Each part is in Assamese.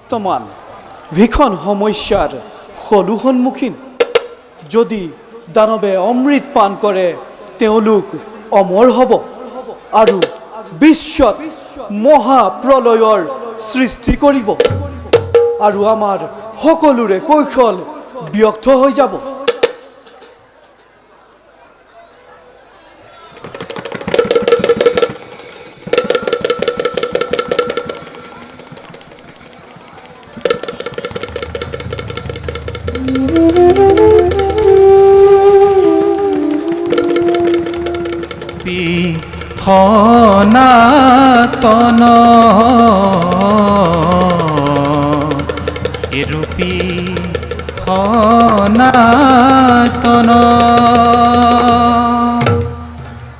বৰ্তমান ভীষণ সমস্যাৰ হলো সন্মুখীন। যদি দানৱে অমৃত পান কৰে তেওঁলোক অমৰ হ'ব আৰু বিশ্বত মহাপ্ৰলয়ৰ সৃষ্টি কৰিব আৰু আমাৰ সকলোৰে কৌশল ব্যৰ্থ হৈ যাব। সনাতন এৰূপী সনাতন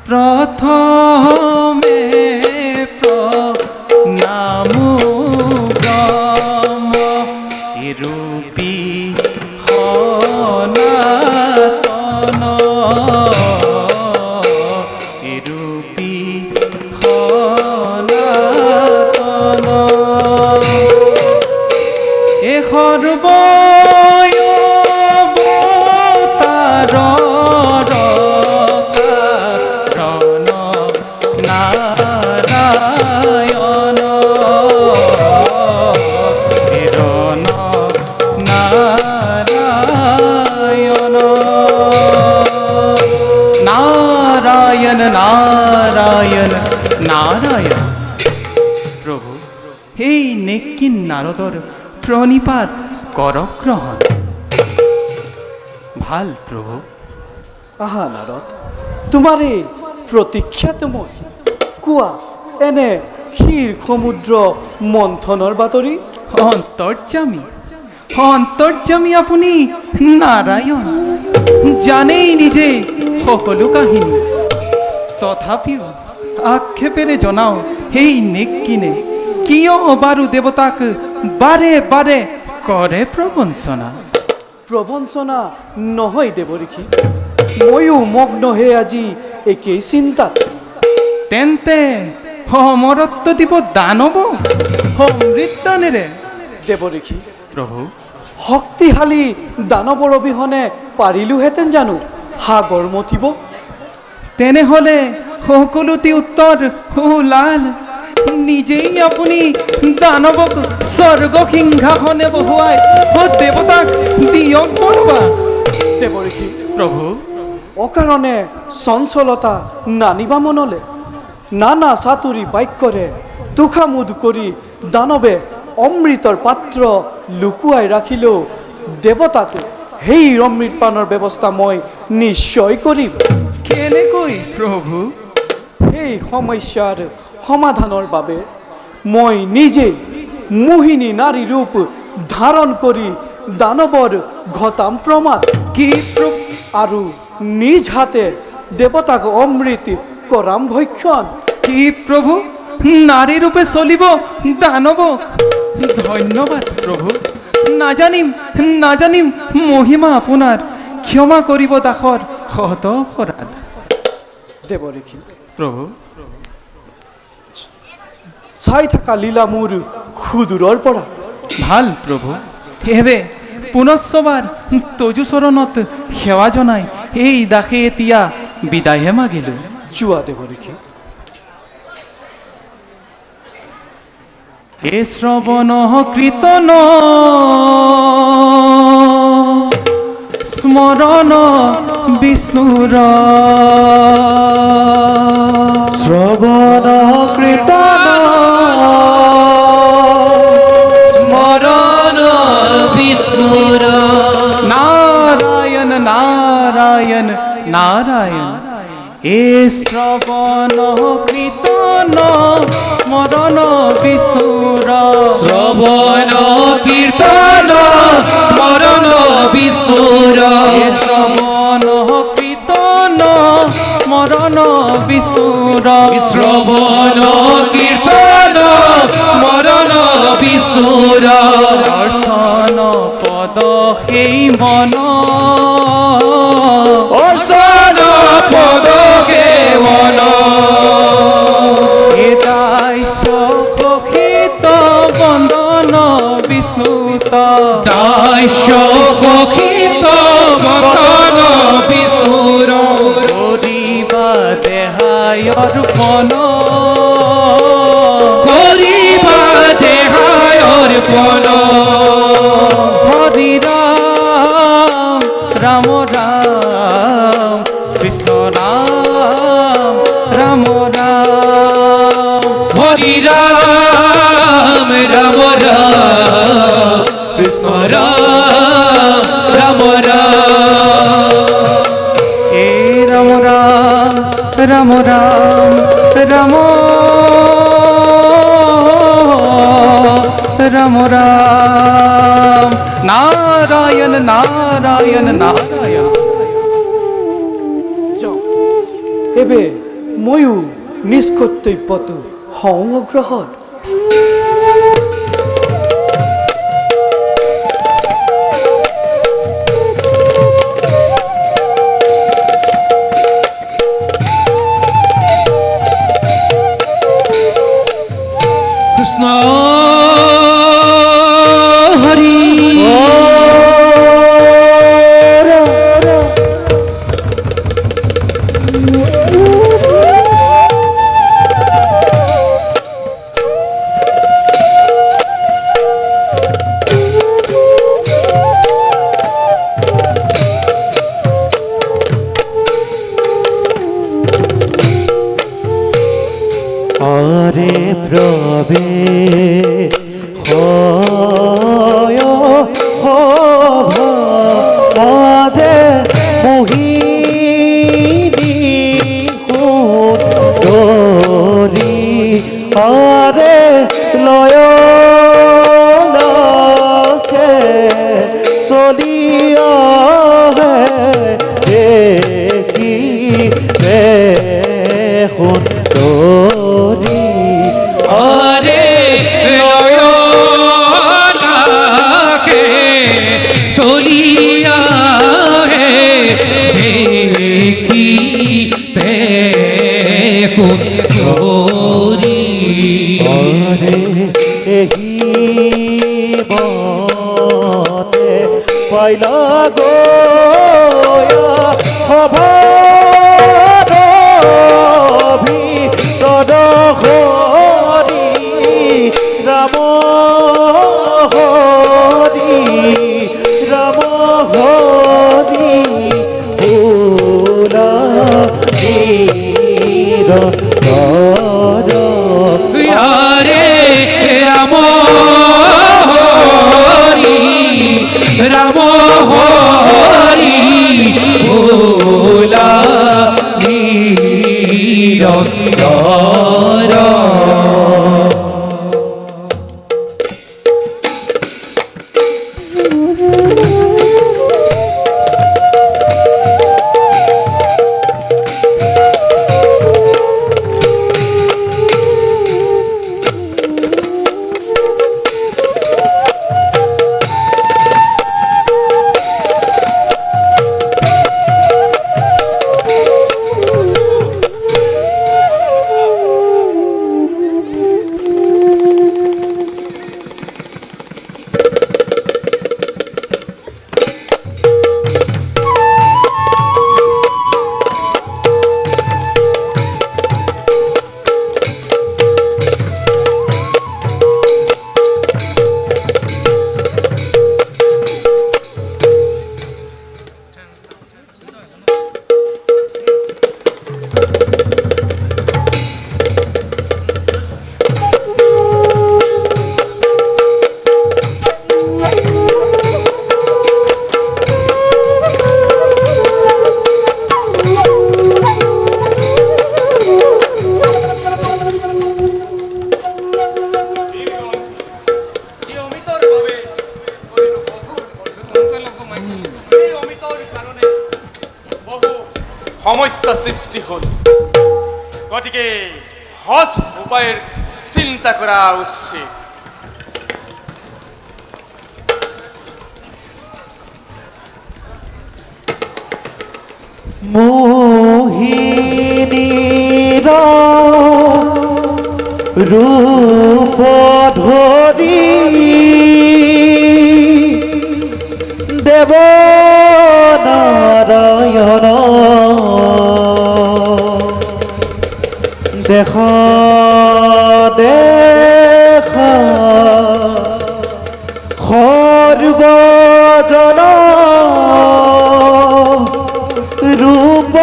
প্ৰথমে প্ৰণামো ব্ৰহ্ম এৰূপী সনাতন এৰূপী সনাতন এ সৰ্বতাৰৰ কাৰণ নাৰায়ণ হিৰণ নাৰায়ণ নাৰায়ণ নাৰায়ণ নাৰায়ণ। প্ৰভু এই নেকিন নাৰদৰ প্ৰণিপাত কৰ গ্ৰহণ। ভাল প্ৰভু। আহা নাৰদ, তোমাৰে প্ৰতীক্ষাত মই। কোৱা এনে ক্ষীৰ সমুদ্ৰ মন্থনৰ বাতৰি। অন্তৰ্যামী অন্তৰ্যামী আপুনি নাৰায়ণ, জানেই নিজে সকলো কাহিনী। তথাপিও আক্ষেপেৰে জনাও সেই নেকিনে কিয় বাৰু দেৱতাক বাৰে বাৰে কৰে প্ৰবঞ্চনা। প্ৰবঞ্চনা নহয় দেৱঋষি, ময়ো মগ্ন হে আজি একেই চিন্তাত। তেন্তে অমৰত্ব দিব দানৱ সমৃদ্ধানেৰে। দেৱঋষি, প্ৰভু শক্তিশালী দানৱৰ অবিহনে পাৰিলোহেঁতেন জানো সাগৰ মথিব? তেনেহ'লে সকলোতে উত্তৰ ওলাল। নিজেই আপুনি দানৱক স্বৰ্গ সিংহাসনে বহুৱাই দেৱতাক দিয়ক বৰবা। দেৱঋষি, প্ৰভু অকাৰণে চঞ্চলতা নানিবা মনলে। নানা চাতুৰি বাক্যৰে তুষামোদ কৰি দানৱে অমৃতৰ পাত্ৰ লুকুৱাই ৰাখিলেও দেৱতাকে সেই অমৃত পানৰ ব্যৱস্থা মই নিশ্চয় কৰিম। কেনেকৈ প্ৰভু? সেই সমস্যাৰ সমাধানৰ বাবে মই নিজে মোহিনী নাৰী ৰূপ ধাৰণ কৰি দানৱৰ ঘটাম প্ৰমাদ। কি আৰু নিজ হাতে দেৱতাক অমৃত কৰাম ভক্ষণ। কি প্ৰভু, নাৰী ৰূপে চলিব দানৱ? ধন্যবাদ প্ৰভু। নাজানিম নাজানিম মহিমা আপোনাৰ, ক্ষমা কৰিব দাসৰ শত অপৰাধ। দেৱঋষি, প্ৰভু চাই থকা লীলা মোৰ সুদূৰৰ পৰা। ভাল প্ৰভু। এবে পুনশ্চবাৰ তজু চৰণত সেৱা জনাই এই দাসে এতিয়া বিদায়হে মাগিলোঁ। যোৱা দেৱঋষি। এ শ্ৰৱণ কীৰ্তন স্মৰণ বিষ্ণুৰ। শ্ৰৱণ কীৰ্তন স্মৰণ বিষ্ণুৰ। নাৰায়ণ নাৰায়ণ নাৰায়ণ। এ শ্ৰৱণ কীৰ্তন স্মৰণ বিষ্ণুৰ। শ্ৰবণ কীৰ্তন স্মৰণ বিষ্ণুৰ। শ্ৰবণ কীৰ্তন স্মৰণ বিষ্ণুৰ। শ্ৰবণ কীৰ্তন স্মৰণ বিষ্ণুৰ। দৰ্শন পদ সেই মন। অৰ্চন পদ কেৱল। এদাই সখিত বন্দন অর্পণ করিবা দেহায় অর্পণ হরি রাম রাম রাম কৃষ্ণ রাম রাম রাম হরি রাম রাম রাম কৃষ্ণ রাম রাম রাম এ রাম রাম রাম রাম রাম রাম রাম নারায়ণ নারায়ণ নারায়ণ যাও এবে ময়ূ নিষ্কর্তই পত হং অগ্রহর কৃষ্ণ হরি আরে প্রবে হয় মাঝে মোহিনী সুন্দরী আরে লয় লখে চলিয়া দেখি সুন্দরী আরে লয়নাকে চলিয়া হে দেখি দেখুন গৌরী আরে এহি মনে পাইলা গো খবর ভিতর হরি রাম হরি রাম হরি ভোলা আরে রাম হরি রাম হরি ভোলা নিরন্তর সমস্যা সৃষ্টি হল গতিকে সহজ উপায়ের চিন্তা করা উচিত মোহিনীর রূপ ধরি দেব নারায়ণ দেখা দেখা সর্বজন রূপ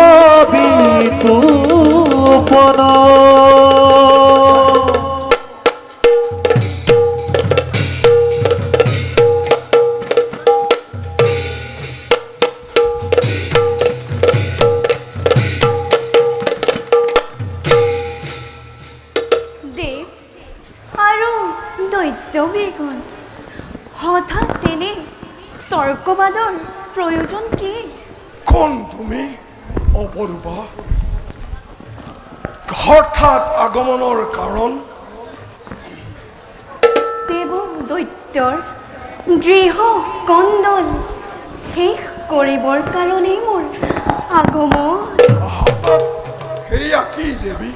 বিতুপন দেব আৰু দৈত্যবীৰগণ হঠাৎ তেনে তৰ্কবাদৰ প্ৰয়োজন কি? কোন তুমি অপৰূপা? হঠাৎ আগমনৰ কাৰণ? দেৱ দৈত্যৰ গৃহ কন্দল শেষ কৰিবৰ কাৰণেই মোৰ আগমন। হঠাৎ সেয়া কি দেৱী?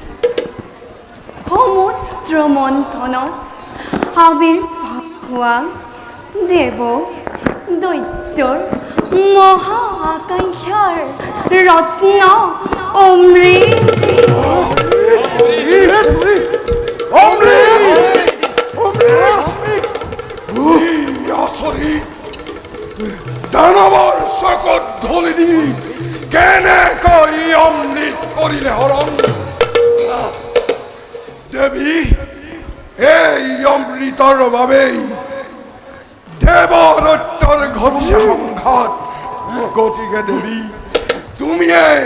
সমুদ্ৰ মন্থনত আবিৰ্ভাৱ হোৱা দেৱ দৈত্যৰ মহা আকাংক্ষাৰ ৰত্ন অমৃত। আচৰিত! দানৱৰ চকত ধূলি দি কেনেকৈ অমৃত কৰিলে হৰণ? দেৱী, এই অমৃতৰ বাবেই দেৱদত্তৰ ঘটিছে সংঘাত। গতিকে দেৱী, তুমিয়েই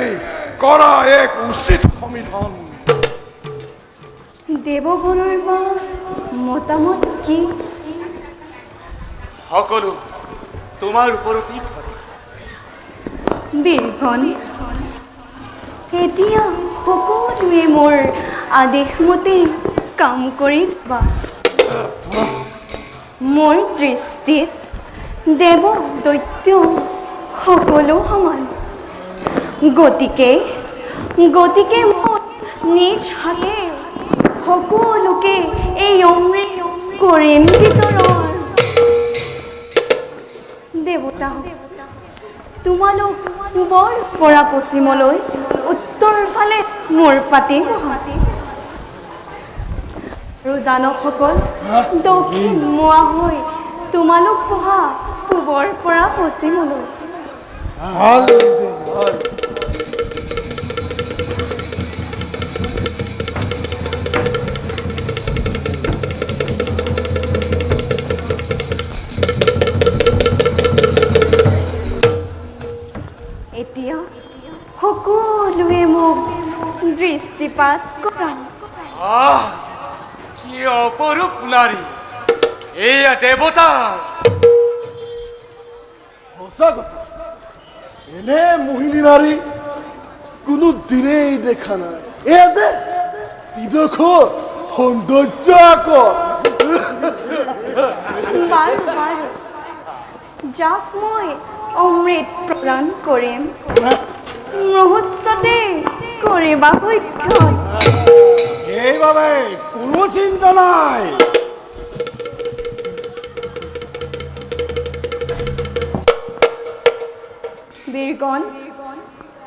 কৰা এক উচিত সমিধান। দেৱগণৰ বা মতামত কি? সকলো তোমাৰ ওপৰতেই ভৰসা। বীৰগণ, এতিয়া সকলোৱে মোৰ আদেশমতে কাম কৰি যাবা। মোৰ দৃষ্টিত দেৱ দৈত্য সকলো সমান। গতিকে মই নিজ হাতে সকলোকে এই অমৃত কৰিম বিতৰণ। দেৱতা, তোমালোক পূবৰ পৰা পশ্চিমলৈ উত্তৰ ফালে মোৰ পাতি বহা আৰু দানৱসকল দক্ষিণ মুৱা হৈ তোমালোক বহা পূবৰ পৰা পশ্চিমলৈ। এতিয়া সকলোৱে মোক দৃষ্টিপাত কৰা। আহ, কি অপৰূপ নাৰী! এয়া দেৱতাৰ। সঁচা কথা, এনে মোহিনী নাৰী কোনো দিনেই দেখা নাই। এয়া যে ত্ৰিদশৰ সৌন্দৰ্য আকৌ। বাৰু বাৰু, যাক মই অমৃত প্ৰদান কৰিম, মুহূৰ্ততে কৰিবা সক্ষম। সেইবাবে কোনো চিন্তা নাই। বীৰগণ,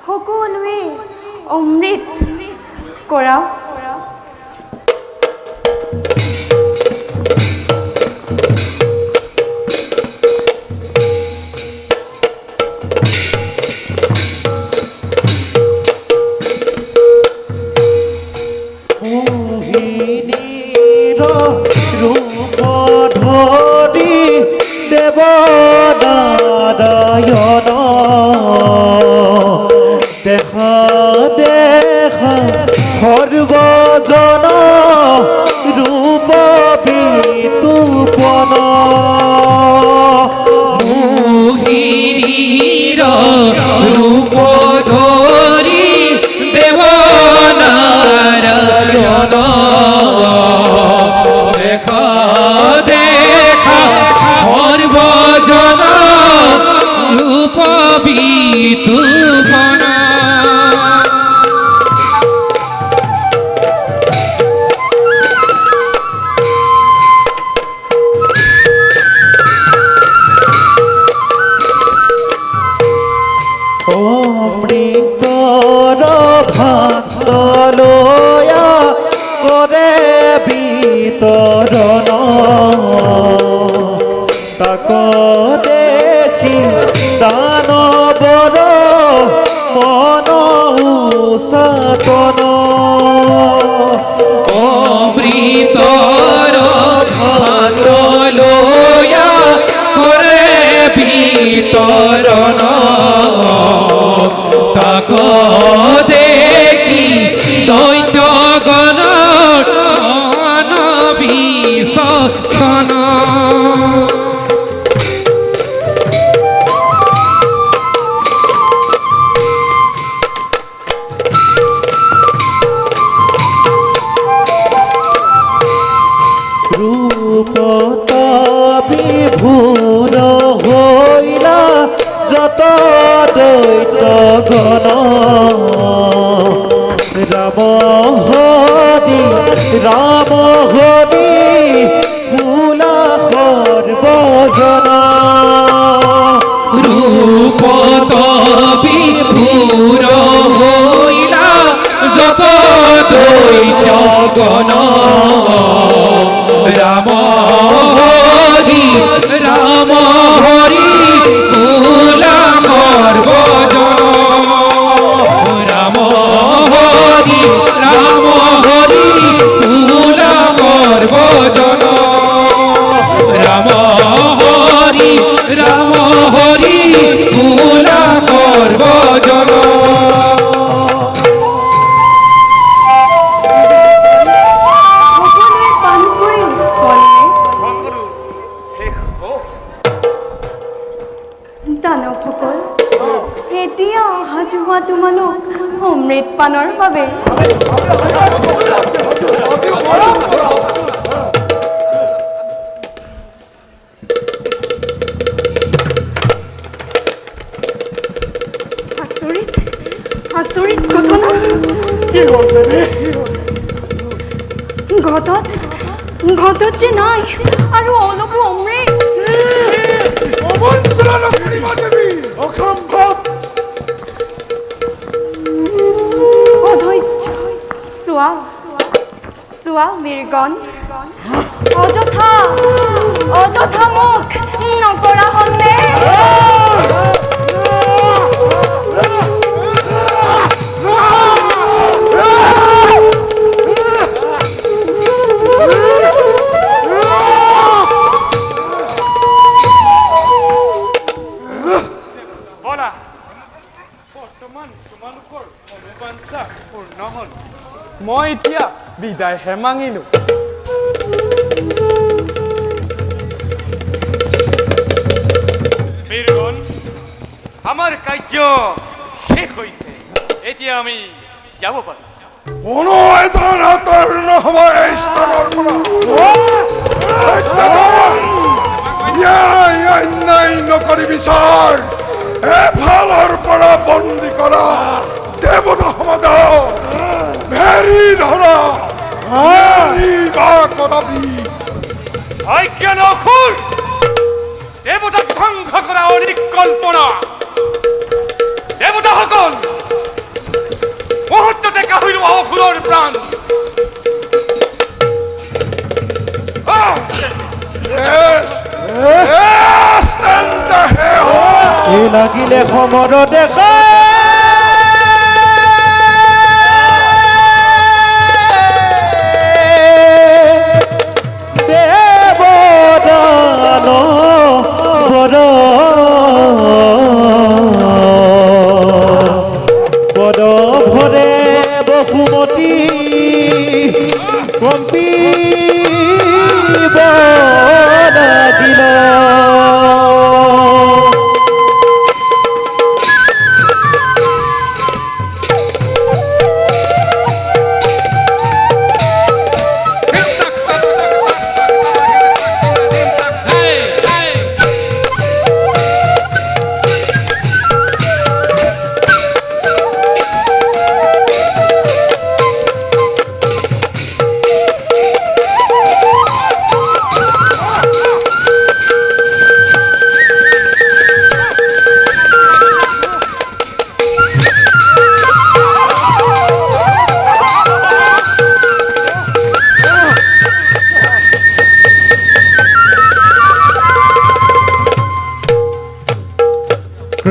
সকলোৱে অমৃত কৰা। মোহিনীৰ ৰূপ ধৰি দেৱ নাৰায়ণ দেখা দেখা সৰ্বজন ৰূপ বিতুপন মোহিনীৰ ৰূপ ধৰি দেৱ নাৰায়ণ দেখা দেখা সৰ্বজন ৰূপ বিতুপন। অমৃতৰ ভাত লয়া বিতৰণ তাক দেখি দানৱৰ মন উচাতন অমৃতৰ ভাত লয়া কৰে বিতৰণ তাক দেখি দৈত্যগণৰ মন বিচক্ষণ ৰূপতা বিভূৰ হৈলা যত দৈত্যগণ ৰাম হৰি ফুলা সৰ্বজন ৰূপত বিভূৰ হৈলা যত দৈত্যগণ ৰাম হৰি ফুলা সৰ্বজন ৰাম হৰি ফুলা সৰ্বজন ৰাম হৰি ফুলা সৰ্বজন সকলোৱে পাণ কৰিম হ'লনে? সকলো শেষ হ'ল। দানৱসকল, এতিয়া অহা যোৱা তোমালোক অমৃত পানৰ বাবে। আচৰিত আচৰিত ঘটনা। কি হ'ল দেৱী? ঘটত যে নাই আৰু অলপো অমৃত। অবঞ্চনা নকৰিবা দেৱী, অসম্ভৱ। অধৈৰ্য চোৱা মৃগন, অযথা মোক নকৰা হ'লনে? বলা, বৰ্তমান তোমালোকৰ মনোবাঞ্ছা পূৰ্ণ হ'ল। মই এতিয়া বিদায়হে মাঙিলো। বীৰগণ, আমাৰ কাৰ্য শেষ হৈছে। এতিয়া আমি যাব পাৰোঁ। কোনো এজন আঁতৰ নহ'ব এই স্থানৰ পৰা। সত্যবান, ন্যায় অন্যায় নকৰি বিচাৰ এফালৰ পৰা বন্দী কৰা দেৱতা সমাজক ভেৰি ধৰা বা কদাপি অজ্ঞান অসুৰ দেৱতাক ধ্বংস কৰা অনিকল্পনা। দেৱতাসকল, মুহূৰ্ততে কাঢ়ি লোৱা অসুৰৰ প্ৰাণ। এই লাগিলে সমৰ দেখা দেৱদান বৰ পদ ভৰে বসুমতী কম্পিব লাগিল।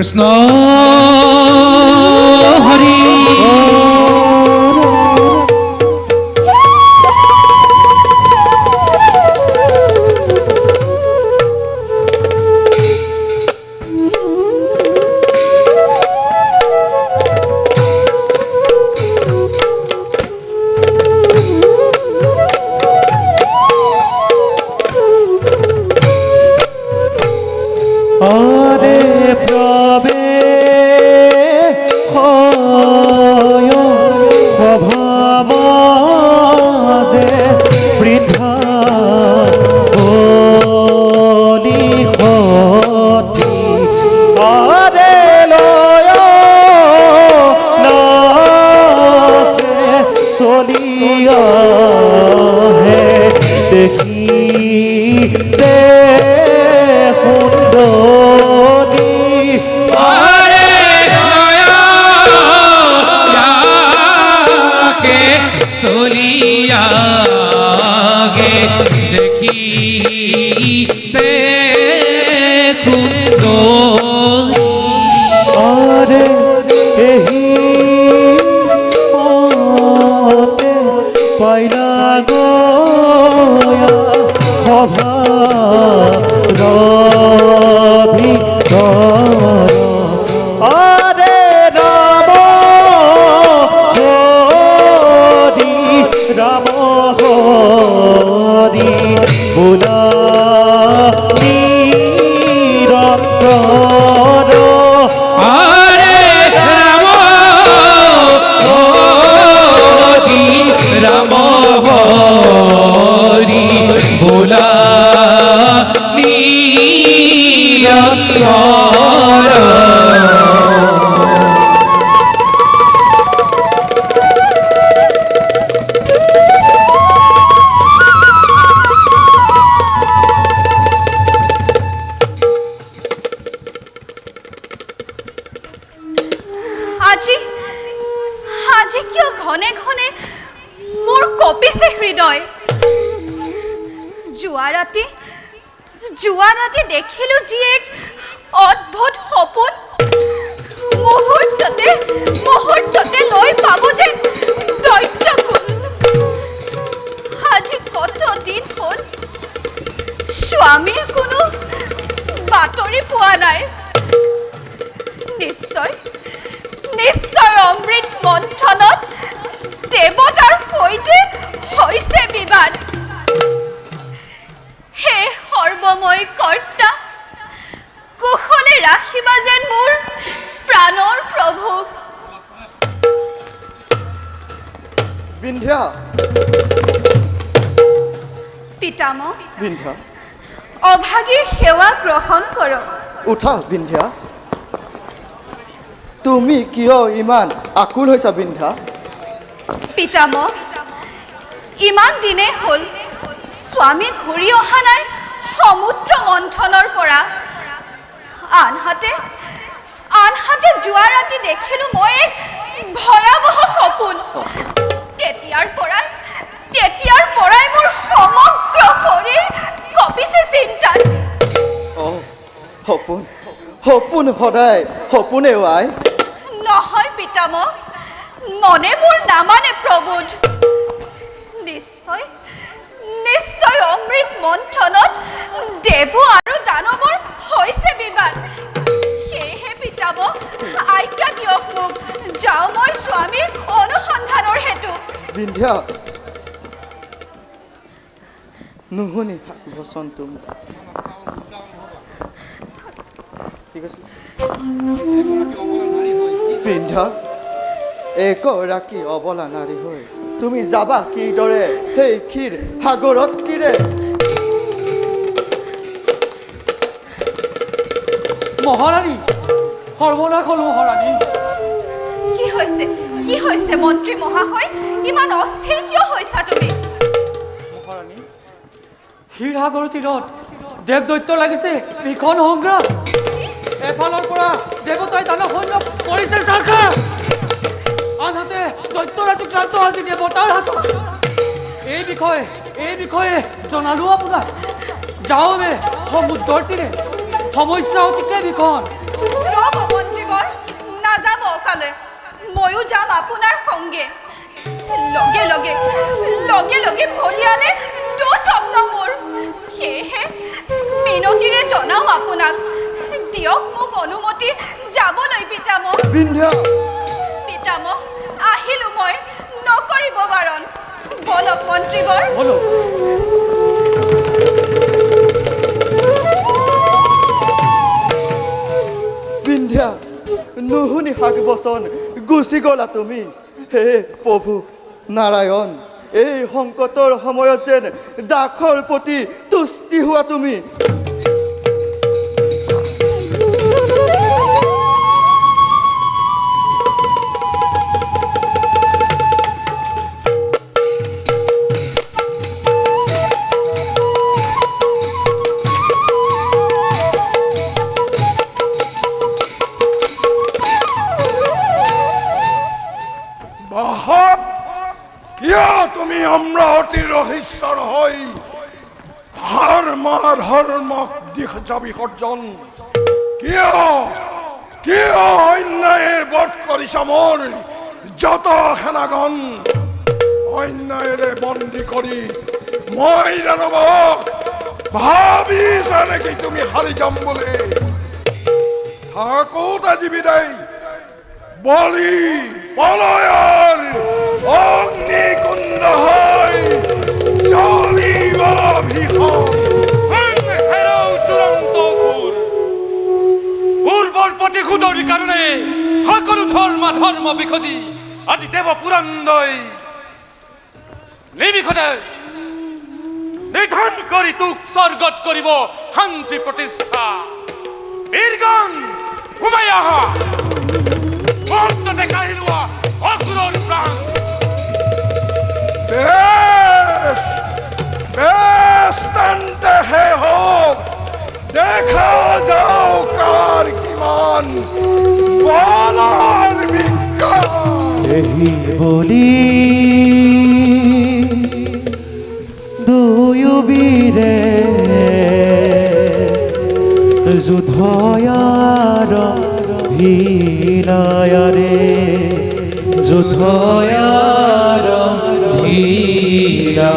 কৃষ্ণ হৰি আৰে প্ৰবে স্বভাব যে বৃদ্ধা বলি সতী আৰে লয় চলিয়া হে দেখি দে সুন্দৰী আৰে যাকে চলিয়া গে দেখি তে আৰে এহি মতে পাইলা গয়া সভা ভিতৰ আৰে ৰাম হৰি বোলা নিৰন্তৰ আৰে ৰাম হৰি ৰাম হৰি ভোলা আজি আজি কিয় ঘনে ঘনে মোৰ কঁপিছে হৃদয় যোৱা ৰাতি দেখিলো যি এক অদ্ভুত সপোন মুহূৰ্ততে লৈ পাব যেন দৈত্যকুল আজি কত দিন হ'ল স্বামীৰ কোনো বাতৰি পোৱা নাই নিশ্চয় অমৃত মন্থনত দেৱতাৰ সৈতে হৈছে বিবাদ হে সৰ্বময় কৰ্তা কুশলে ৰাখিবা যেন মোৰ প্ৰাণৰ প্ৰভুক বিন্ধ্যা পিতামহ বিন্ধ্যা অভাগীৰ সেৱা গ্ৰহণ কৰক উঠা বিন্ধ্যা তুমি কিয় ইমান আকুল হৈছা বিন্ধ্যা পিতামহ ইমান দিনে হ'ল স্বামী ঘূৰি অহা নাই সমুদ্ৰ মন্থনৰ পৰা আনহাতে যোৱা ৰাতি দেখিলো মই এক ভয়াৱহ সপোন তেতিয়াৰ পৰাই মোৰ সমগ্ৰ শৰীৰ কঁপিছে চিন্তাত সপোন সদায় সপোনে আই নহয় পিতামহ মনে মোৰ নামানে প্ৰভুজ নিশ্চয় অমৃত মন্থনত দেৱ আৰু দানৱৰ হৈছে বিবাদ সেয়েহে পিতামহ আজ্ঞা দিয়ক মোক যাওঁ মই স্বামীৰ অনুসন্ধানৰ হেতু বিন্ধ্যা নুশুনি বচন তুমি ঠিক আছে বিন্ধ্যা এগৰাকী অবলা নাৰী হৈ তুমি যাবা কিদৰে সেই ক্ষীৰ সাগৰত তীৰে মহাৰাণী সৰ্বনাশ হ'ল মহাৰাণী কি হৈছে মন্ত্ৰী মহাশয় ইমান অস্থিৰ কিয় হৈছা তুমি মহাৰাণী ক্ষীৰসাগৰ তীৰত দেৱ দৈত্য লাগিছে ভীষণ সংগ্ৰাম এফালৰ পৰা দেৱতাই দানৱ সৈন্য কৰিছে চাৰখাৰ আনহাতে দৈত্যৰাজী ক্ৰান্ত আজি দেৱতাৰ হাতত এই বিষয়ে জনালো আপোনাক যাওঁবে সমুদ্ৰৰ তীৰে সমস্যা অতিকে ভীষণ ৰ'ব নাযাব অকালে ময়ো যাম আপোনাৰ সংগে লগে লগে লগে লগে বলিয়ালে স্বপ্ন মোৰ সেয়েহে মিনতিৰে জনাওঁ আপোনাক দিয়ক মোক অনুমতি যাবলৈ পিতামহ বিন্ধ্যা পিতামহ আহিলোঁ মই নকৰিব বাৰণ বলক মন্ত্ৰীবৰ বিন্ধ্যা নুশুনি হাক বচন গুচি গলা তুমি হে প্ৰভু নাৰায়ণ এই সংকটৰ সময়ত যেন দাসৰ প্ৰতি তুষ্টি হোৱা তুমি বাহক কিয় তুমি অমৰাৱতীৰ ৰহস্যৰ হৈ ধৰ্মক দিশ যাবি সৰ্জন কিয় কিয় অন্যায়েৰ বধ কৰিছা মোৰ যত সেনাগণ অন্যায়েৰে বন্দী কৰি মই দানৱক ভাবিছা নেকি তুমি হাৰি যাম বুলি থাকোঁতে জীৱিদাই বলি পলয়ৰ অগ্নিকুণ্ড হৈ জ্বলিব ভীষণ দুৰন্ত অসুৰ পূৰ্বৰ প্ৰতিশোধৰ কাৰণে সকলো ধৰ্ম বিসজি আজি দেৱ পুৰন্দই নিৰ্বিঘ্নে নিধন কৰি তোক স্বৰ্গত কৰিব শান্তি প্ৰতিষ্ঠা বীৰগণ সোমাই আহা অন্ততে কাঢ়ি লোৱা অসুৰৰ প্ৰাণ বেশ বেশ তেন্তে হে হোক দেখা যাও কাৰ কিমান বলাৰ বিজ্ঞান এই বলি দুয়ো বীৰে যুদ্ধয়াৰ ভিলায়াৰে যুদ্ধয়াৰ ভিলা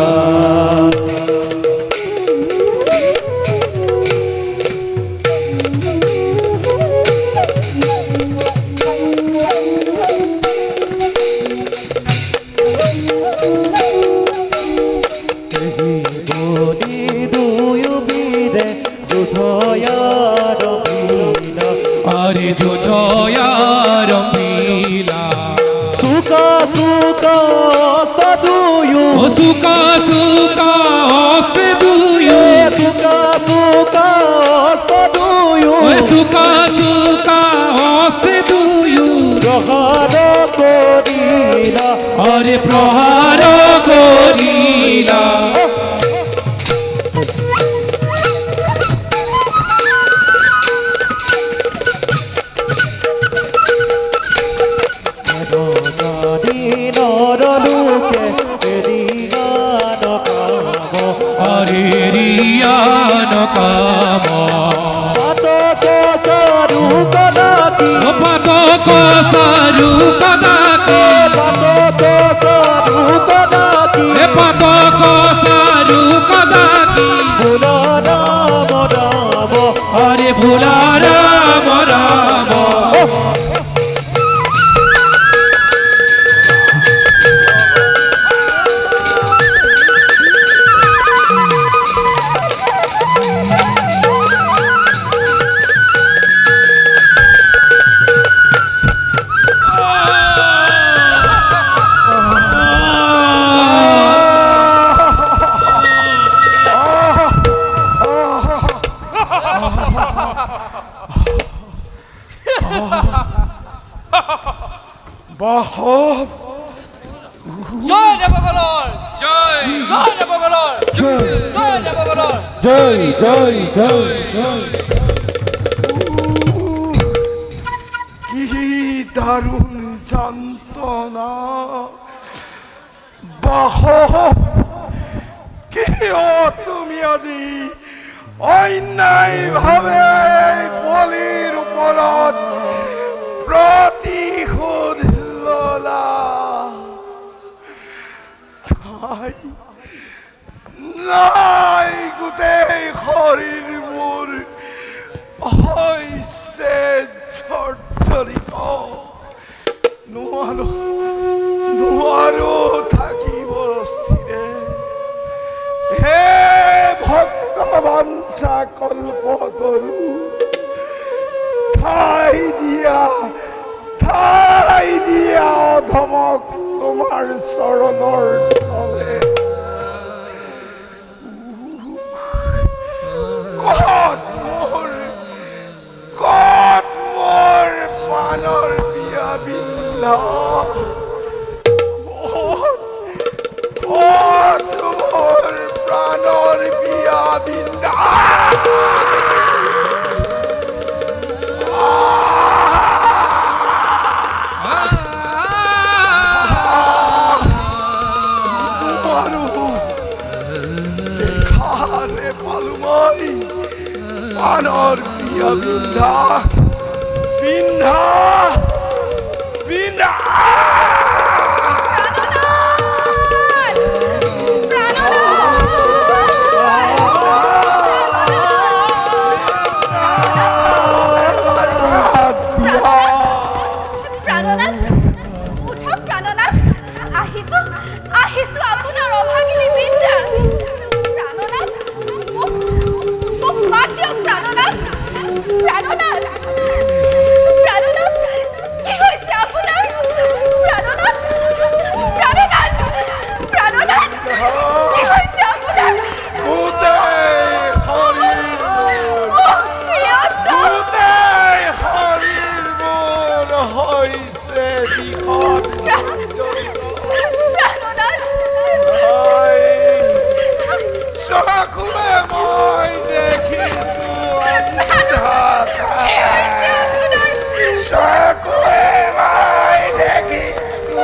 আরে যুদ্ধয়ার মিলা সুকা সুকা সদুয়ু ও সুকা সুকা অস্ত্র দুয়ো সুকা সুকা সদুয়ু ও সুকা সুকা অস্ত্র দুয়ো প্রহার করিলা আরে প্রহার করিলা নরলোকে এরিয়া নকাম আরে রিয়ান কাম পাতক সারু কদাকি ও পাতক সারু কদাকি পাতক সারু কদাকি এ পাতক সারু কদাকি ভোলা রাম রাম আরে ভোলা রাম রাম বাহক জয় দেৱগণৰ জয় জয় দেৱগণৰ জয় দেৱগণৰ জয় জয় জয় জয় কি দারুণ যন্ত্রণা বাহক কিয় তুমি আজি অন্যায় ভাবে বলির উপরত প্রতি নাই নাই গোটেই শৰীৰ মোৰ হৈছে জৰ্জৰিত নোৱাৰো নোৱাৰো থাকিব স্থিৰে হে ভক্ত বাঞ্ছা কল্পতৰু ঠাই দিয়া অধমক তোমাৰ চৰণৰ তলে কত মোৰ পানৰ বিয়া বিন্ধ কত মোৰ প্ৰাণৰ বিয়া বিন্ধা পানৰ বিয়া বিন্ধা বিন্ধা বিন্ধা প্ৰাণনাথ উঠক প্ৰাণনাথ আহিছো আহিছো আপোনাৰ অভাগিনী বৃদ্ধা প্ৰাণনাথ মোক মাত দিয়ক প্ৰাণনাথ প্ৰাণনাথ প্ৰাণনাথ কি হৈছে আপোনাৰ প্ৰাণনাথ প্ৰাণনাথ প্ৰাণনাথ কি হৈছে আপোনাৰ চকুৰে মই দেখিছো চকুৰে মই দেখিছো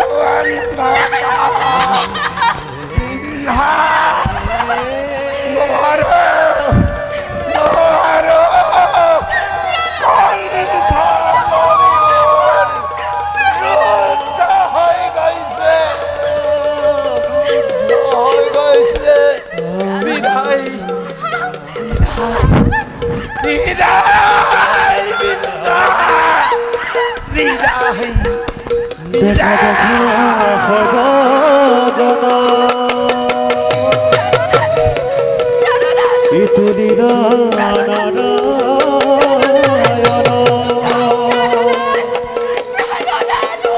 দেখা দেখি ইটো দিন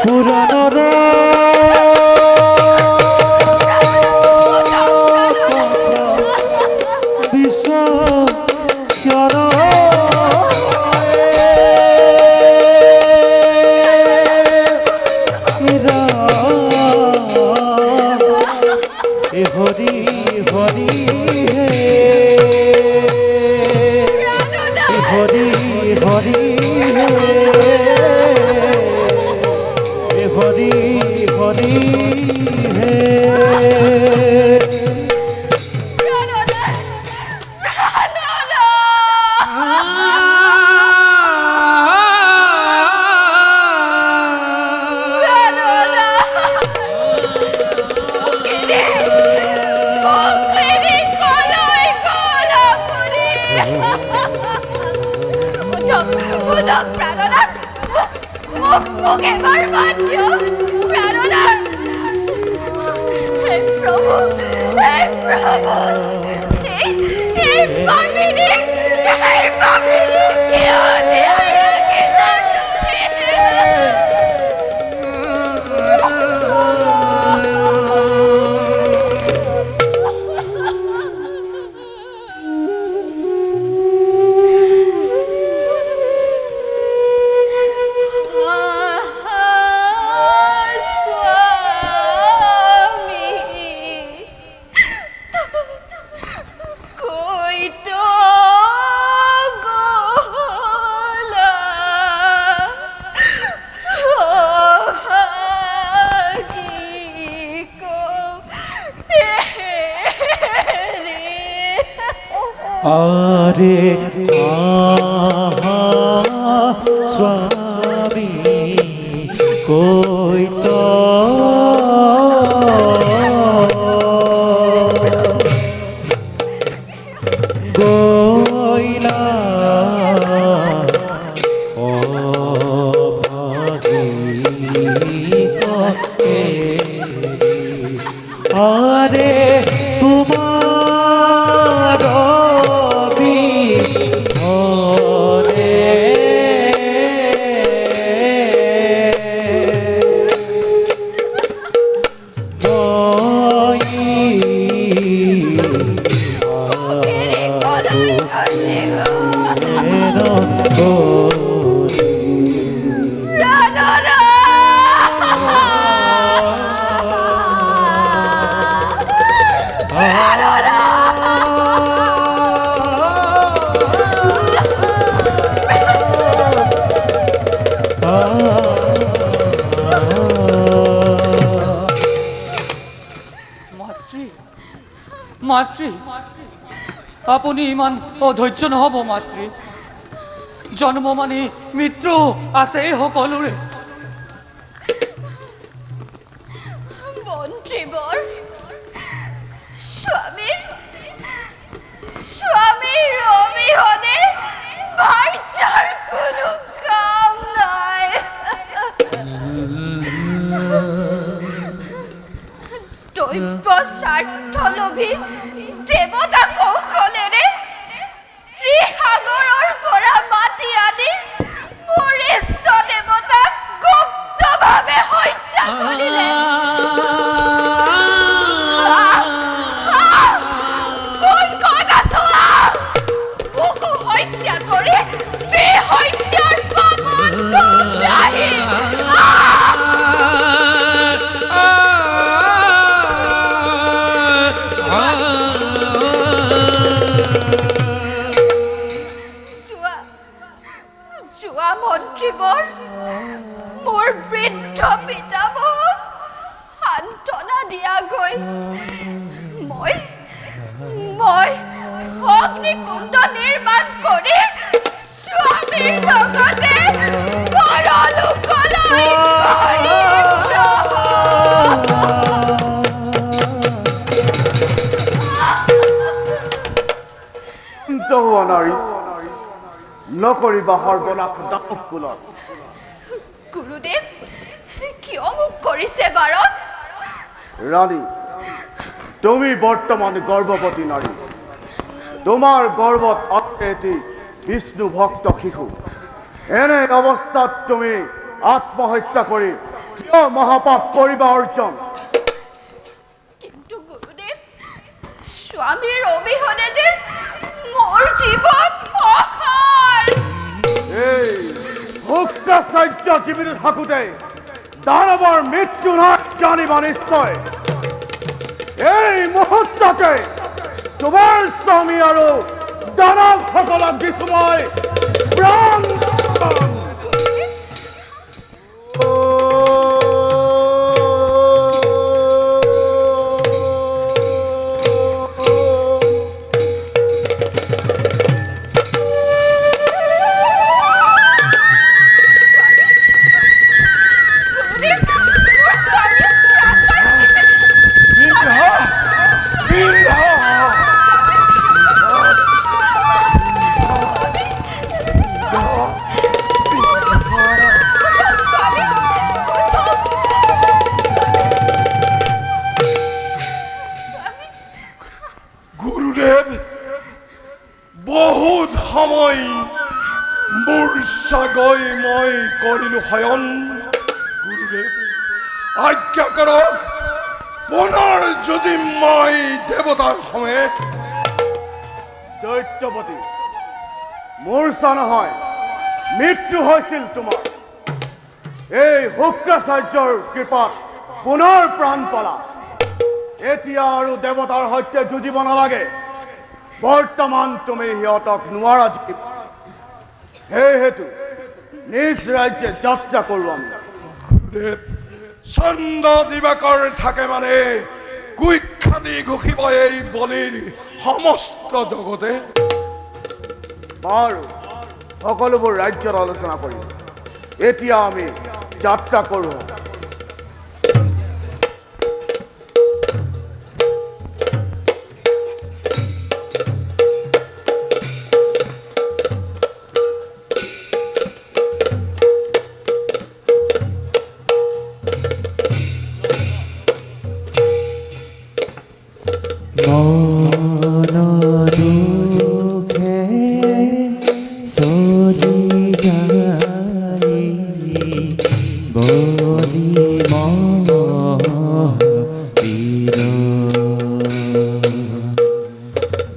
পুৰাণৰ বিশ্ব হৰি হৰি হৰি হৰি হৰি হৰি হে প্ৰাণনাথ মোক এবাৰ মাত দিয়ক প্ৰাণনাথ হে প্ৰভু এই পাপিনী কিয় জীয়াই ৰাখিছা আৰে আহা স্বামী কই তো আৰে তোমাৰ বিহনে মাতৃ মাতৃ আপুনি ইমান অধৈৰ্য নহ'ব মাতৃ। জন্ম মানে মৃত্যু আছে সকলোৰে। মন্ত্ৰীবৰ স্বামীৰ অবিহনে ভাৰ্যাৰ কোনো কাম নাই। দৈব্য স্বাৰ্থলোভী দেৱতা কৌশলেৰে ত্ৰিসাগৰৰ পৰা মাতি আনি মোৰ ইষ্ট দেৱতাক গুপ্তভাৱে হত্যা কৰিলে। কোন আছো মোকো হত্যা কৰি স্ত্ৰী হত্যাৰ পাপত দোষী। যোৱা মন্ত্ৰীবৰ মোৰ বৃদ্ধ পিতামহক সান্তনা দিয়াগৈ মই অগ্নিকুণ্ড নিৰ্মাণ কৰি স্বামীৰ লগতে পৰলোকলৈ নাৰী নকৰিবা সৰ্বনাশ দানৱ কুলৰ। গুৰুদেৱ কিয় মোক কৰিছে বাৰণ? ৰাণী, তুমি বৰ্তমান গৰ্ভৱতী নাৰী। তোমাৰ গৰ্ভত আছে এটি বিষ্ণু ভক্ত শিশু। এনে অৱস্থাত তুমি আত্মহত্যা কৰি কিয় মহাপাপ কৰিবা অৰ্জন? কিন্তু গুৰুদেৱ স্বামীৰ অবিহনে যে মোৰ জীৱন অসাৰ। এই শুক্ৰাচাৰ্য জীৱিত থাকোঁতে দানৱৰ মৃত্যু নাই জানিবা নিশ্চয়। এই মুহূৰ্ততে তোমাৰ স্বামী আৰু দানৱসকলক দিছো মই প্ৰাণ। গুৰুদেৱ, বহুত সময় মোৰ চাগৈ মই কৰিলো শয়ন। গুৰুদেৱ আজ্ঞা কৰক, পুনৰ যুঁজিম মই দেৱতাৰ সময়ে। দৈত্যৱতী, মূৰ্ছা নহয়, মৃত্যু হৈছিল তোমাৰ। এই শুক্ৰাচাৰ্যৰ কৃপাত পুনৰ প্ৰাণ পালা। এতিয়া আৰু দেৱতাৰ সৈতে যুঁজিব নালাগে। বৰ্তমান তুমি সিহঁতক নোৱাৰা জিকিব। সেয়েহেতু নিজ ৰাজ্যে যাত্ৰা কৰোঁ আমি। গুৰুদেৱ, চন্দ্ৰ দিবাকৰ থাকে মানে কুখ্যাতি ঘোষিব এই বলিৰ সমস্ত জগতে। বাৰু সকলোবোৰ ৰাজ্যত আলোচনা কৰিম। এতিয়া আমি যাত্ৰা কৰোঁ। মন দুখে চলি যায় বলি মন্দিৰ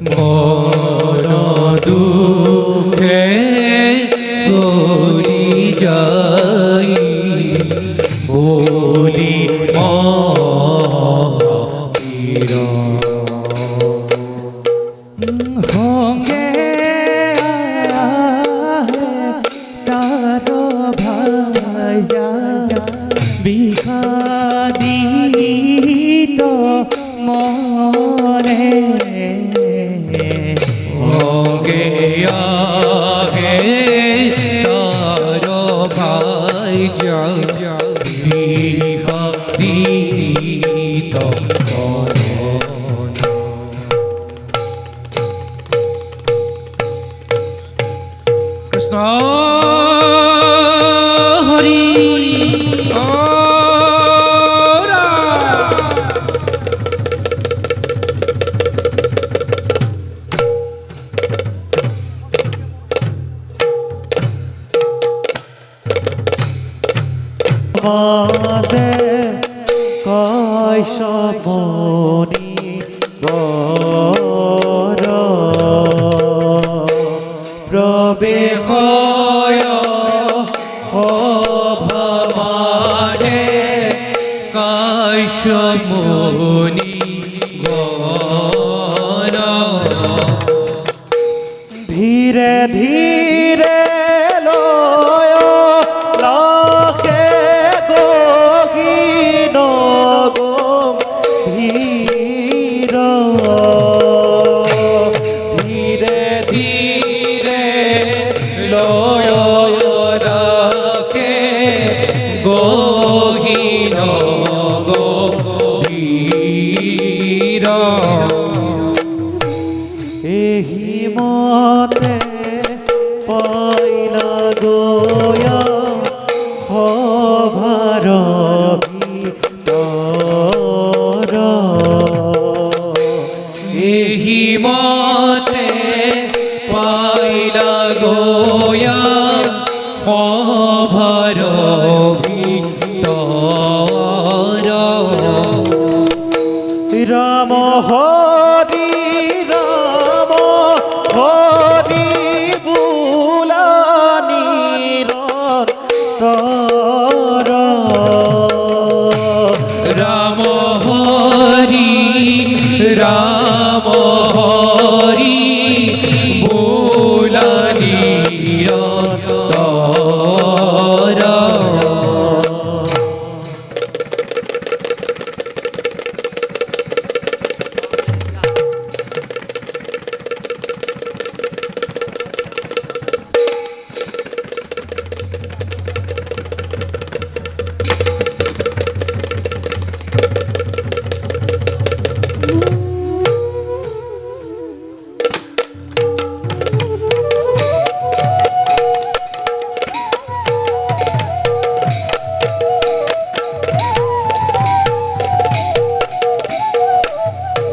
মন দুখে চলি যাই বলি মন্দিৰ সঙ্গে কারো ভাইয়া বিষাদিত মনে অগে আগে তার ভাই যা বিহাদিত কৃষ্ণ হরি মাঝে কৈশবনি বর প্রবেশ সভামানে কাশ্যমুনি গণ ধীরে ধীরে লয় লাখে গহীন গম্ভীর ধীরে ধীরে লয় রাখে গহীন গভীর এহি মতে পাইলা গোয়া সভার ভিতৰ এহি মতে পাইলা গয়া সভাৰ ভিতৰ রাম হরি রাম হরি বুলানির তর রাম হরি রাম হরি বুলানি তর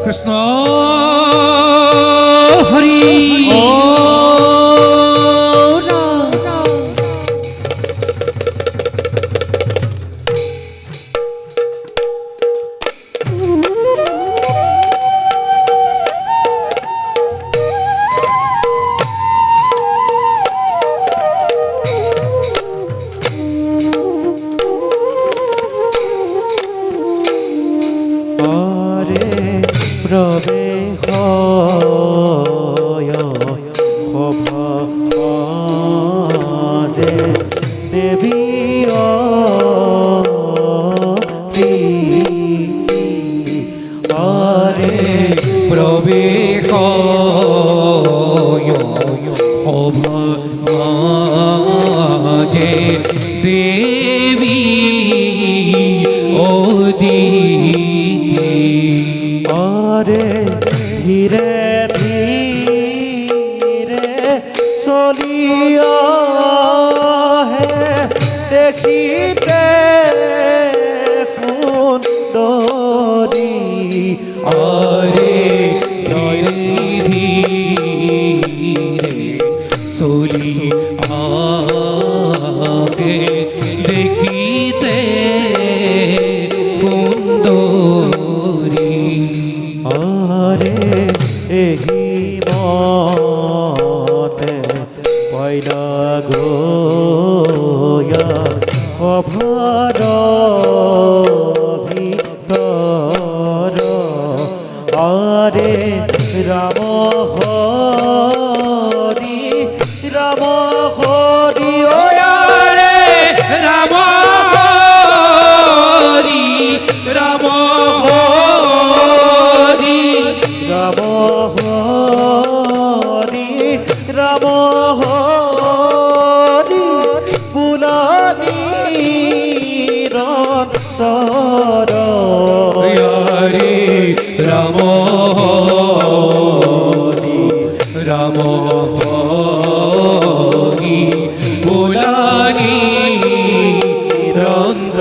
কৃষ্ণ হরি আরে প্রবেশ সভাজে দেবী আরে প্রবেশ সভামাঝে দেবী ওদিতি আরে ধীরে ধীরে চলিয়া হে দেখিতে সুন্দরী আরে রাম হরি রাম হরি রাম হরি বুলানি রন্তর হরে রাম হরি রাম হরি বুলানি রন্দ্র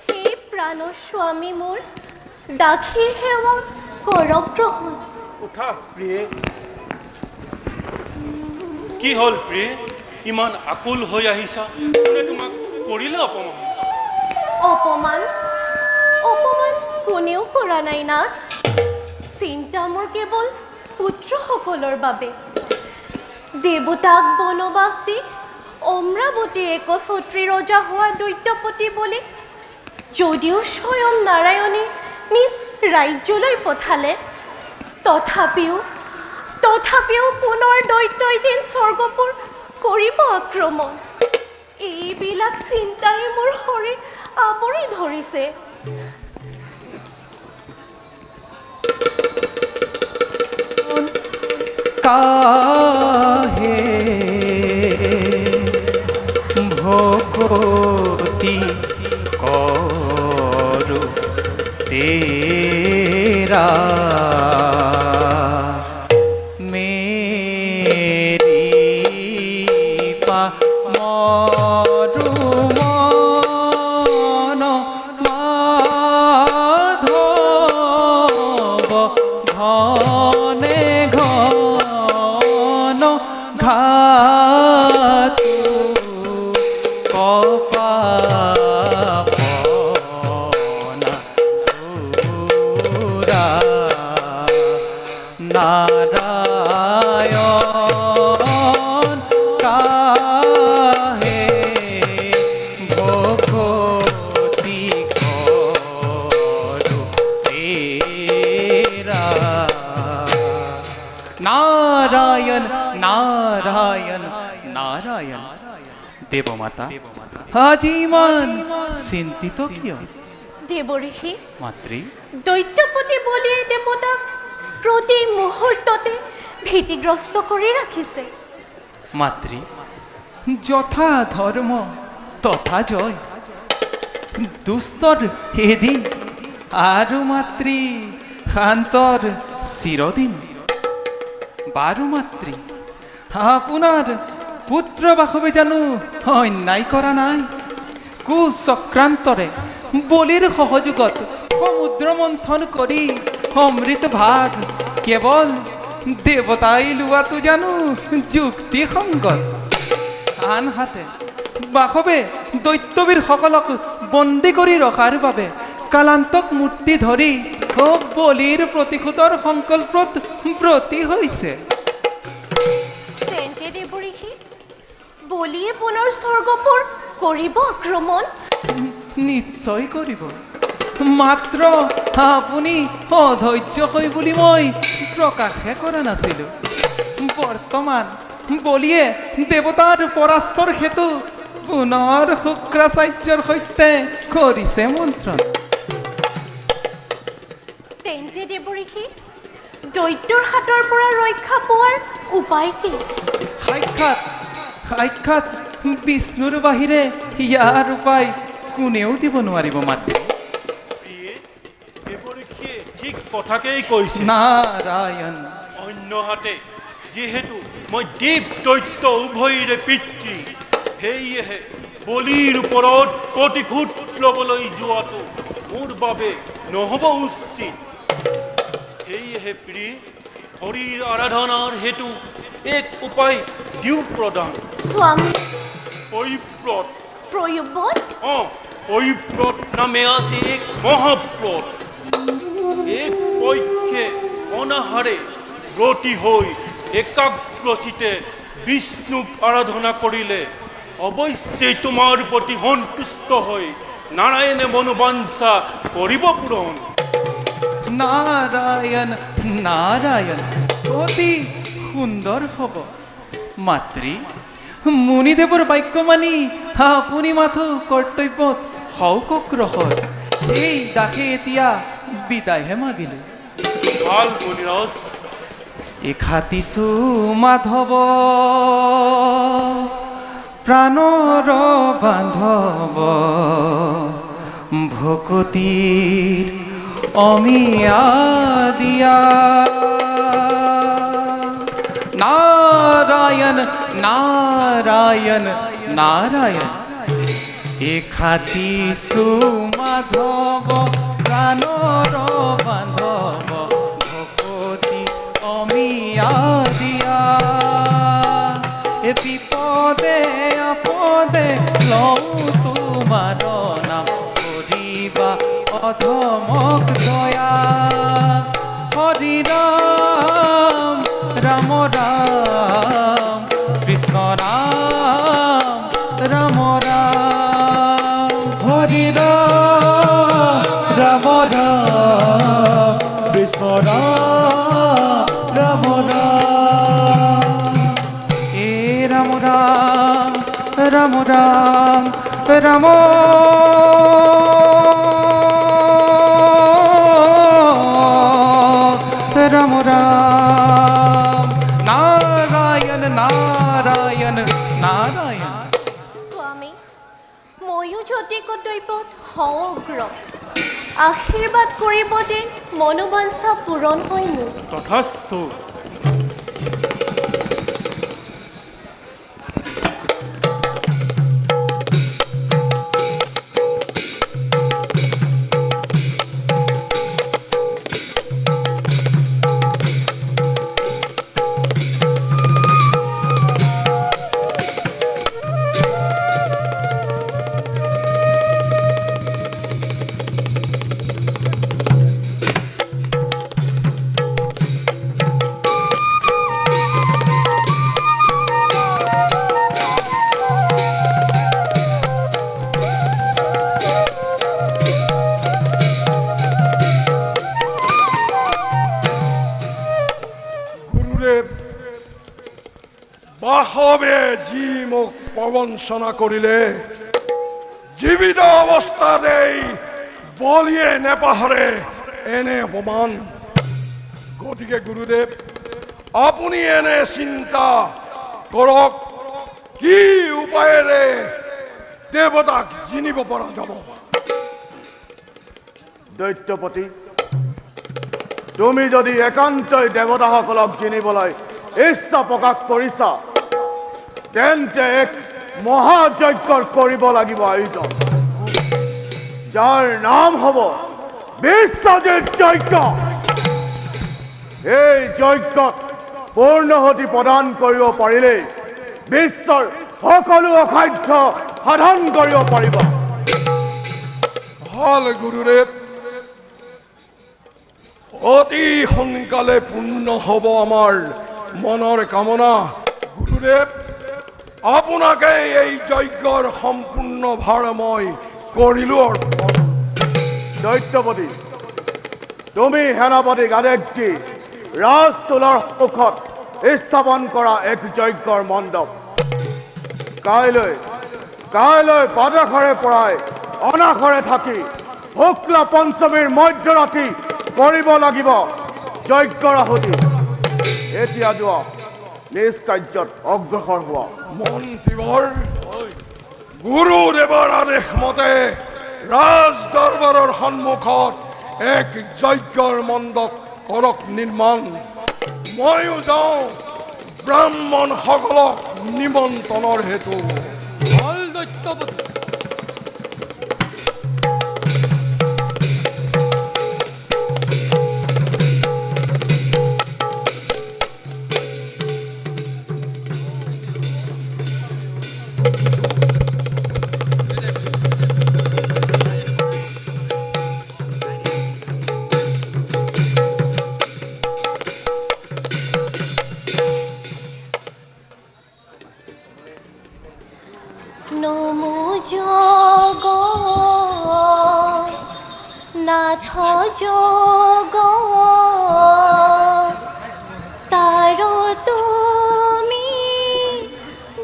হে প্রাণ স্বামী মোৰ দাসীৰ সেৱা কৰক গ্ৰহণ। উঠা প্ৰিয়ে। কি হ'ল প্ৰিয়ে, ইমান আকুল হৈ আহিছা? কোনে তোমাক কৰিলে অপমান? অপমান অপমান কোনেও কৰা নাই না। চিন্তা মোৰ কেৱল পুত্ৰসকলৰ বাবে। দেৱতাক বনবাস দি অমৰাৱতীৰ একছত্ৰী ৰজা হোৱা দৈত্যপতি বুলি যদিও স্বয়ং নাৰায়ণে নিজ ৰাজ্যলৈ পঠালে, তথাপিও পুনৰ দৈত্যই যেন স্বৰ্গপুৰ কৰিব আক্ৰমণ। এইবিলাক চিন্তাই মোৰ শৰীৰ আৱৰি ধৰিছে। কাহে ভকতি করো তেরা মেরি পা মরু মন মাধব ঘনে ঘন ঘাতু কপাপনা সুরা নারায়ণ কাহে ভকতি করো তেরা। নারায়ণ নারায়ণ নারায়ণ। দেবমাতা হাজিমান চিন্তিত কিয়? দেৱঋষি, মাতৃ দৈত্যপতি বলিয়ে দেৱতাক প্ৰতি মুহূৰ্ততে ভীতিগ্ৰস্ত কৰি ৰাখিছে। মাতৃ যথা ধৰ্ম তথা জয়। দুস্তৰ হেদি আৰু মাতৃ শান্তৰ চিৰদিন। বাৰু মাতৃ আপোনাৰ পুত্ৰ বাসৱে জানো অন্যায় কৰা নাই? কুচক্ৰান্তৰে বলিৰ সহযোগত সমুদ্ৰ মন্থন কৰি অমৃত ভাগ কেৱল দেৱতাই লোৱাটো জানো যুক্তিসংগত? আনহাতে বাসৱে দৈত্যবীৰসকলক বন্দী কৰি ৰখাৰ বাবে কালান্তক মূৰ্তি ধৰি বলিৰ প্ৰতিশোধৰ সংকল্পত ব্ৰতী হৈছে। তেন্তে দেৱঋষি, বলিয়ে পুনৰ স্বৰ্গপুৰ কৰিব আক্ৰমণ? নিশ্চয় কৰিব। মাত্ৰ আপুনি অধৈৰ্য হয় বুলি মই প্ৰকাশহে কৰা নাছিলোঁ। বৰ্তমান বলিয়ে দেৱতাৰ পৰাস্তৰ হেতু পুনৰ শুক্ৰাচাৰ্যৰ সৈতে কৰিছে মন্ত্ৰণ। তেন্তে দেৱঋষি, দৈত্যৰ হাতৰ পৰা ৰক্ষা পোৱাৰ উপায় কি? সাক্ষাৎ বিষ্ণুৰ বাহিৰে ইয়াৰ উপায় কোনেও দিব নোৱাৰিব। মাতৃ দেৱঋষিয়ে ঠিক কথাকেই কৈছে। নাৰায়ণ অন্যহাতে যিহেতু মই দেৱ দৈত্য উভয়ৰে পিতৃ, সেয়েহে বলিৰ ওপৰত প্ৰতিশোধ ল'বলৈ যোৱাটো মোৰ বাবে নহ'ব উচিত। সেয়েহে প্ৰিয়, হৰিৰ আৰাধনাৰ হেতু এক উপায় দিও প্ৰদান। স্বামী পৰিব্ৰত। প্ৰয়োবত পৰিব্ৰত নামে আছে এক মহাব্ৰত। এক পক্ষে অনাহাৰে ব্ৰতী হৈ একাগ্ৰচিতে বিষ্ণুক আৰাধনা কৰিলে অৱশ্যেই তোমাৰ প্ৰতি সন্তুষ্ট হৈ নাৰায়ণে মনোবাঞ্ছা কৰিব পূৰণ। নাৰায়ণ নাৰায়ণ অতি সুন্দৰ হ'ব মাতৃ। মুনিদেৱৰ বাক্য মানি আপুনি মাথো কৰ্তব্যত হওক অগ্ৰসৰ। এই দাসে এতিয়া বিদায়হে মাগিলে। ভাল মুনিৰাজ, এখাতিছো মাধৱ প্ৰাণৰ বান্ধৱ ভকতিৰ অমিয়া দিয়া। নাৰায়ণ নাৰায়ণ নাৰায়ণ এখাতিছো মাধৱ প্ৰাণৰ বান্ধৱ ভকতি অমিয়া দিয়া। এ বিপদে আপদে লওঁ তোমাৰ নাম কৰিবা অধমক দয়া। হৰি ৰাম ৰাম ৰাম কৃষ্ণ ৰাম ৰাম ৰাম। হৰি রাম রাম রাম কৃষ্ণ রাম রাম রাম। এ রাম রাম রাম রাম রাম রাম রাম। নারায়ণ নারায়ণ নারায়ণ। স্বামী, ময়ো যদি কৰ্তব্যত হওঁ অগ্ৰ, আশীৰ্বাদ কৰিব যে মনোবাঞ্ছা পূৰণ হয় মোৰ। তথাস্তু। গুৰুদেৱ, বাসৱে যি মোক প্ৰবঞ্চনা কৰিলে, জীৱিত অৱস্থাতেই বলিয়ে নেপাহৰে এনে অপমান। গতিকে গুৰুদেৱ, আপুনি এনে চিন্তা কৰক, কি উপায়েৰে দেৱতাক জিনিব পৰা যাব। দৈত্যপতি, তুমি যদি একান্তই দেৱতাসকলক জিনিবলৈ ইচ্ছা প্ৰকাশ কৰিছা, তেন্তে এক মহাযজ্ঞৰ কৰিব লাগিব আয়োজন, যাৰ নাম হ'ব বিশ্বজিৎ যজ্ঞ। এই যজ্ঞত পূৰ্ণহতি প্ৰদান কৰিব পাৰিলেই বিশ্বৰ সকলো অসাধ্য সাধন কৰিব পাৰিব। ভাল গুৰুদেৱ, অতি সোনকালে পূৰ্ণ হ'ব আমাৰ মনৰ কামনা। গুৰুদেৱ, আপোনাকে এই যজ্ঞৰ সম্পূৰ্ণ ভাৰ মই কৰিলো অৰ্পণ। দৈত্যপতি, তুমি সেনাপতিক আদেশ দি ৰাজতোলাৰ সন্মুখত স্থাপন কৰা এক যজ্ঞৰ মণ্ডপ কাইলৈ বাদাখৰে পৰাই অনাখৰে থাকি শুক্লা পঞ্চমীৰ মধ্যৰাতি কৰিব লাগিব যজ্ঞৰ আহুতি। এতিয়া যোৱা, নিজ কাৰ্যত অগ্ৰসৰ হোৱা। মন্ত্ৰীবৰ, গুৰুদেৱৰ আদেশ মতে ৰাজ দৰবাৰৰ সন্মুখত এক যজ্ঞৰ মণ্ডপ কৰক নিৰ্মাণ। ময়ো যাওঁ ব্ৰাহ্মণসকলক নিমন্ত্ৰণৰ হেতু। ভাল দৈত্যপতি। জগ তার তুমি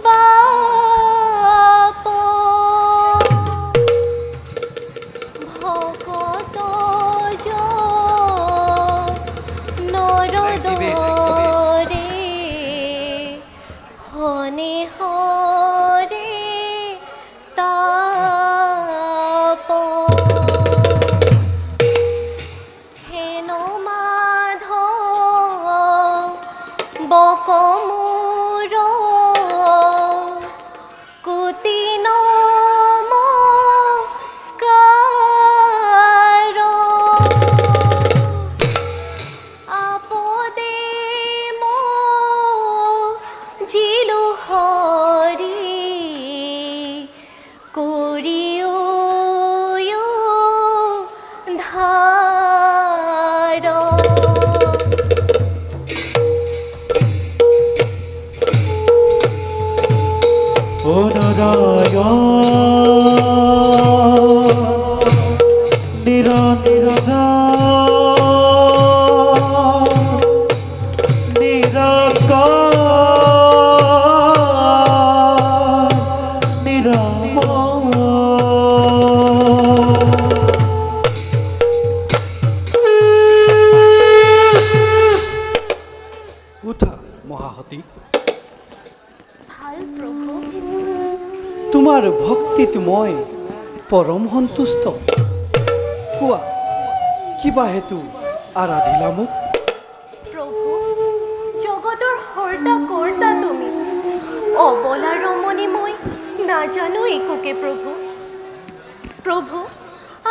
বাপ ভকত নরদরে হনে হরে তাপ হেন মাধব বকমূর কুতি নমস্কার আপদে জিলু হরি করিও ধার ও নারায়ণ উঠা মহাহতী, ভাল প্রভু। তোমাৰ ভক্তিত মই পৰম সন্তুষ্ট। কোৱা কিবা হেতু আৰাধিলা মোক? প্ৰভু জগতৰ হৰ্তা কৰ্তা তুমি, অবলা ৰমণী মই নাজানো একোকে প্ৰভু। প্ৰভু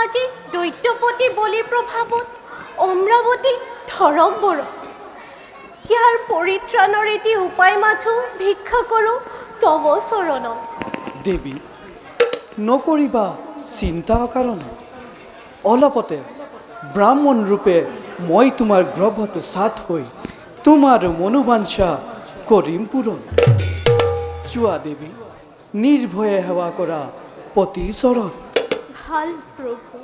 আজি দৈত্যপতি বলিৰ প্ৰভাৱত অমৰাৱতী ধৰক বৰ, ইয়াৰ পৰিত্ৰাণৰ এটি উপায় মাথো ভিক্ষা কৰোঁ তব চৰণত। দেৱী নকৰিবা চিন্তা কাৰণে, অলপতে ব্ৰাহ্মণ ৰূপে মই তোমাৰ গৰ্ভত সাত হৈ তোমাৰ মনোবাঞ্ছা কৰিম পূৰণ। যোৱা দেৱী, নিৰ্ভয়ে সেৱা কৰা পতিৰ চৰণ। ভাল প্ৰভু।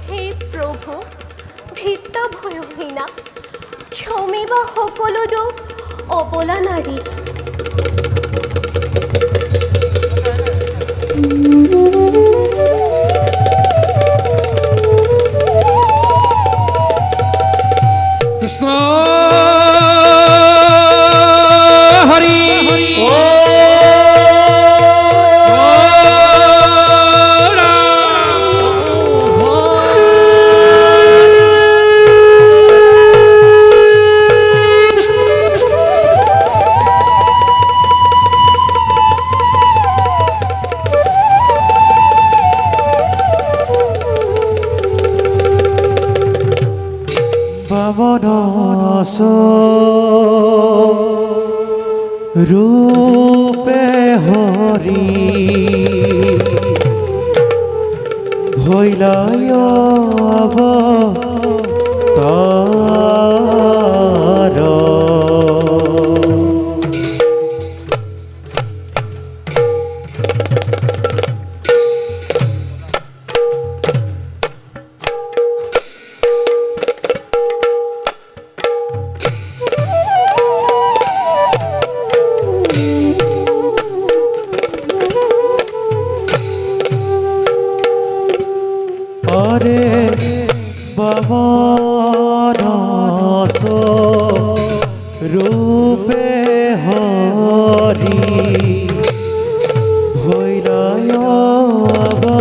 হে প্ৰভু ভিত্ত ভয়হীনা, ক্ষমিবা সকলো দুখ অবলা নাৰী। কৃষ্ণ হরি ও বামনস রূপে হরি ভৈলায় অবতার। আরে বামনস রূপে হরি ভৈলায় অবতার।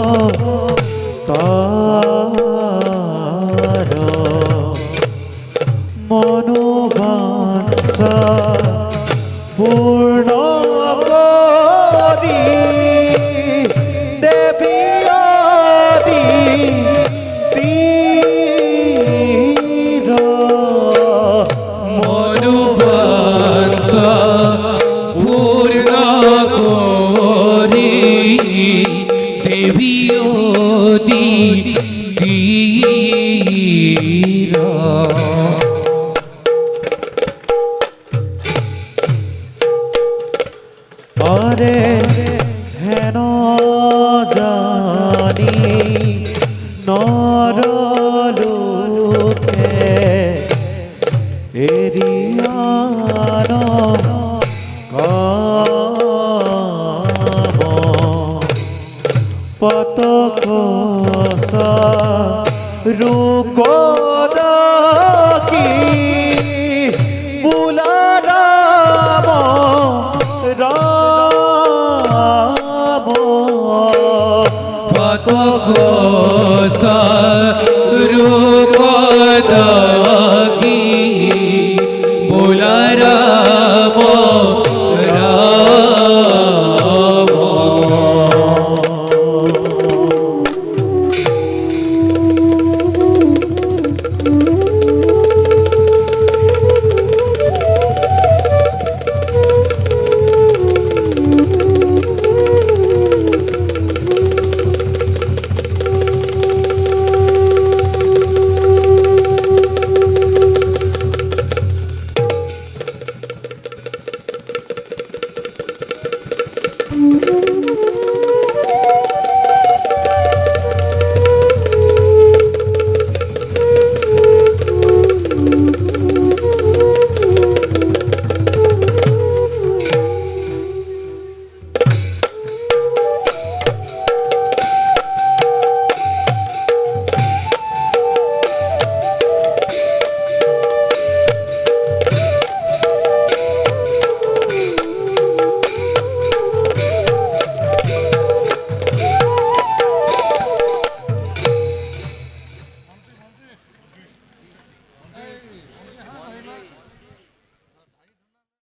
মনোবাঞ্ছা পূর্ণ করি দেবী আদি তীর মনুবাঞ্ছা এরিয়ান কাম পতক রুকদাকি বুলারাম রাম পতক